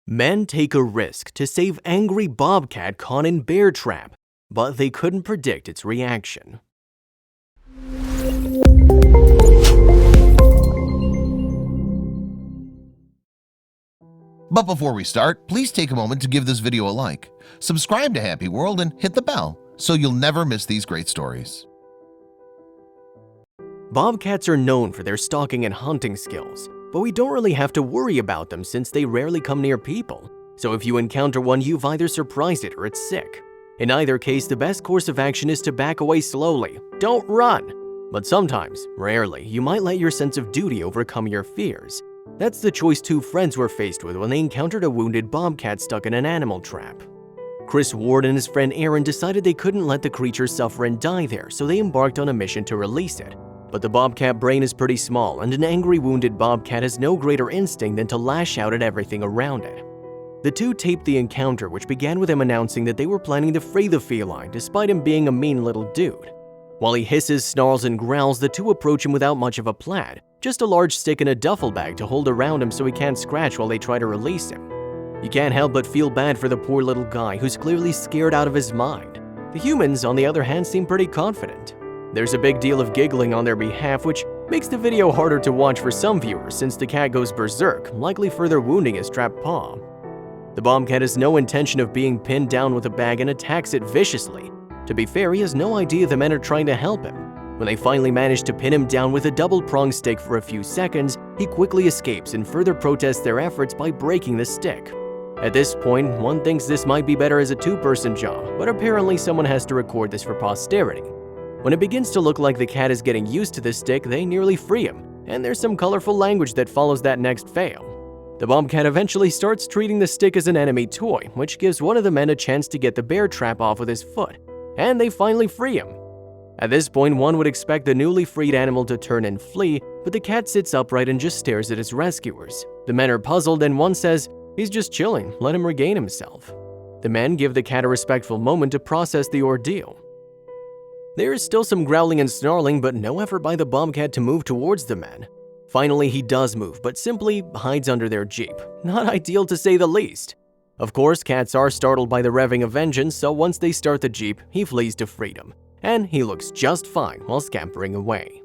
Men take a risk to save angry bobcat caught in bear trap, but they couldn't predict its reaction. But before we start, please take a moment to give this video a like, subscribe to HappyWorld, and hit the bell so you'll never miss these great stories. Bobcats are known for their stalking and hunting skills, but we don't really have to worry about them since they rarely come near people. So if you encounter one, you've either surprised it or it's sick. In either case, the best course of action is to back away slowly. Don't run! But sometimes, rarely, you might let your sense of duty overcome your fears. That's the choice two friends were faced with when they encountered a wounded bobcat stuck in an animal trap. Chris Ward and his friend Aaron decided they couldn't let the creature suffer and die there, so they embarked on a mission to release it. But the bobcat brain is pretty small, and an angry wounded bobcat has no greater instinct than to lash out at everything around it. The two taped the encounter, which began with him announcing that they were planning to free the feline despite him being a mean little dude. While he hisses, snarls, and growls, the two approach him without much of a plan, just a large stick and a duffel bag to hold around him so he can't scratch while they try to release him. You can't help but feel bad for the poor little guy who's clearly scared out of his mind. The humans, on the other hand, seem pretty confident. There's a big deal of giggling on their behalf, which makes the video harder to watch for some viewers since the cat goes berserk, likely further wounding his trapped paw. The bobcat has no intention of being pinned down with a bag and attacks it viciously. To be fair, he has no idea the men are trying to help him. When they finally manage to pin him down with a double-pronged stick for a few seconds, he quickly escapes and further protests their efforts by breaking the stick. At this point, one thinks this might be better as a two-person job, but apparently someone has to record this for posterity. When it begins to look like the cat is getting used to the stick, they nearly free him, and there's some colorful language that follows that next fail. The bobcat eventually starts treating the stick as an enemy toy, which gives one of the men a chance to get the bear trap off with his foot, and they finally free him. At this point, one would expect the newly freed animal to turn and flee, but the cat sits upright and just stares at his rescuers. The men are puzzled, and one says, "He's just chilling, let him regain himself." The men give the cat a respectful moment to process the ordeal. There is still some growling and snarling, but no effort by the bobcat to move towards the men. Finally, he does move, but simply hides under their jeep. Not ideal to say the least. Of course, cats are startled by the revving of vengeance, so once they start the jeep, he flees to freedom. And he looks just fine while scampering away.